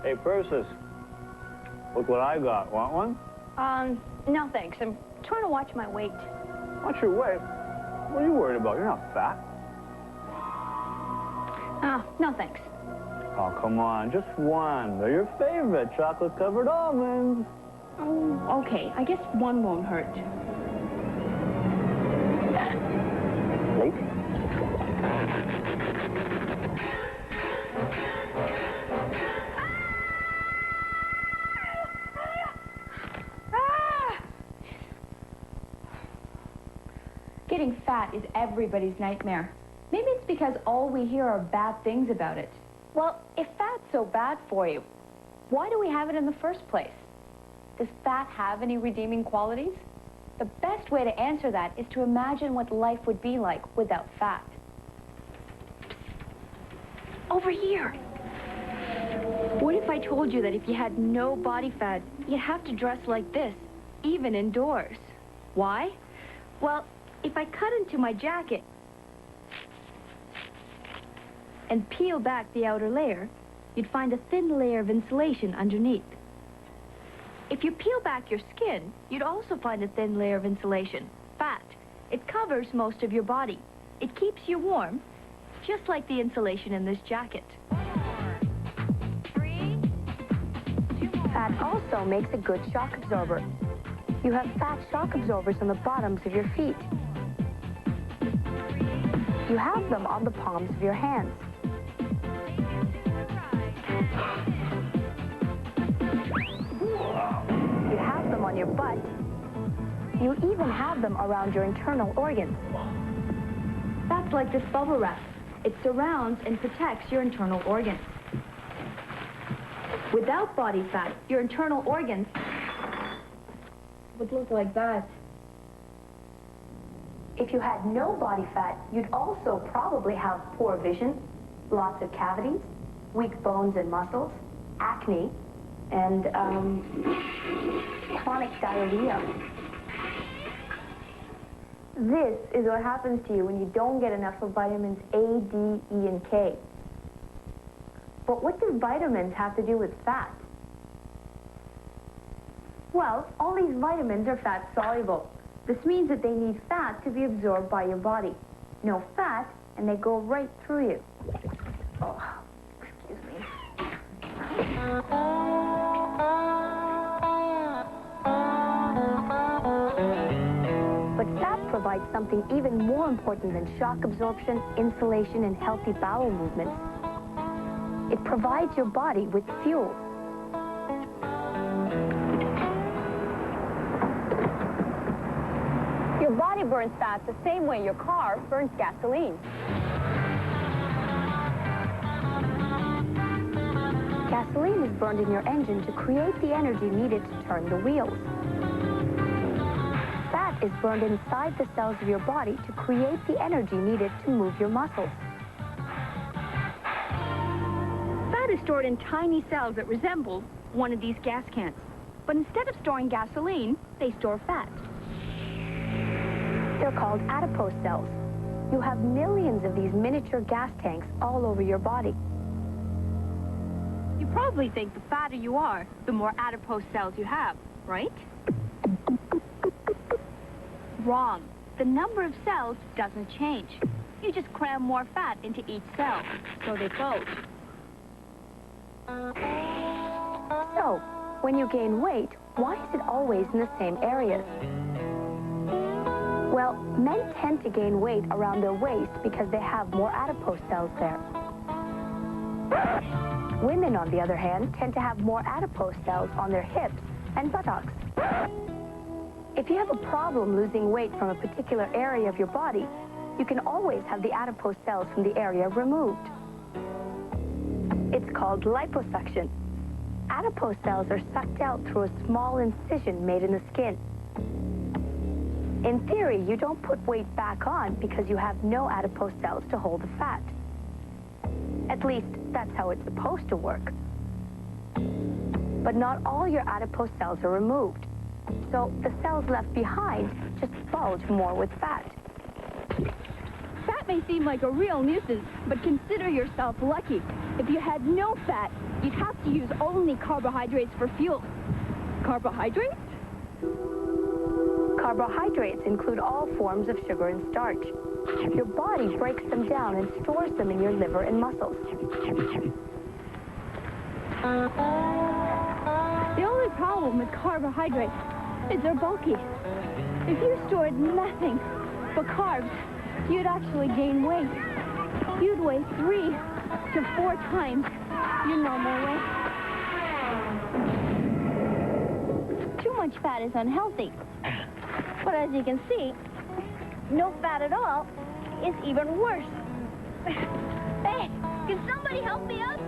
Hey, Persis, look what I got. Want one? No thanks. I'm trying to watch my weight. Watch your weight? What are you worried about? You're not fat. Oh, no thanks. Oh, come on, just one. They're your favorite, chocolate-covered almonds. Oh, okay. I guess one won't hurt. Nope. Getting fat is everybody's nightmare. Maybe it's because all we hear are bad things about it. Well, if fat's so bad for you, why do we have it in the first place? Does fat have any redeeming qualities? The best way to answer that is to imagine what life would be like without fat. Over here. What if I told you that if you had no body fat, you'd have to dress like this, even indoors? Why? Well, if I cut into my jacket and peel back the outer layer, you'd find a thin layer of insulation underneath. If you peel back your skin, you'd also find a thin layer of insulation, fat. It covers most of your body. It keeps you warm, just like the insulation in this jacket. 4, 3, 2 more. Fat also makes a good shock absorber. You have fat shock absorbers on the bottoms of your feet. You have them on the palms of your hands. You have them on your butt. You even have them around your internal organs. That's like this bubble wrap. It surrounds and protects your internal organs. Without body fat, your internal organs would look like that. If you had no body fat, you'd also probably have poor vision, lots of cavities, weak bones and muscles, acne, and chronic diarrhea. This is what happens to you when you don't get enough of vitamins A, D, E, and K. But what do vitamins have to do with fat? Well, all these vitamins are fat soluble. This means that they need fat to be absorbed by your body. No fat, and they go right through you. Oh, excuse me. But fat provides something even more important than shock absorption, insulation, and healthy bowel movements. It provides your body with fuel. Your body burns fat the same way your car burns gasoline. Gasoline is burned in your engine to create the energy needed to turn the wheels. Fat is burned inside the cells of your body to create the energy needed to move your muscles. Fat is stored in tiny cells that resemble one of these gas cans. But instead of storing gasoline, they store fat. They're called adipose cells. You have millions of these miniature gas tanks all over your body. You probably think the fatter you are, the more adipose cells you have, right? Wrong. The number of cells doesn't change. You just cram more fat into each cell, so they bulge. So, when you gain weight, why is it always in the same areas? Well, men tend to gain weight around their waist because they have more adipose cells there. Women, on the other hand, tend to have more adipose cells on their hips and buttocks. If you have a problem losing weight from a particular area of your body, you can always have the adipose cells from the area removed. It's called liposuction. Adipose cells are sucked out through a small incision made in the skin. In theory, you don't put weight back on because you have no adipose cells to hold the fat. At least, that's how it's supposed to work. But not all your adipose cells are removed. So the cells left behind just bulge more with fat. Fat may seem like a real nuisance, but consider yourself lucky. If you had no fat, you'd have to use only carbohydrates for fuel. Carbohydrates? Carbohydrates include all forms of sugar and starch. Your body breaks them down and stores them in your liver and muscles. The only problem with carbohydrates is they're bulky. If you stored nothing but carbs, you'd actually gain weight. You'd weigh 3 to 4 times your normal weight. Too much fat is unhealthy. But as you can see, no fat at all is even worse. Hey, can somebody help me up?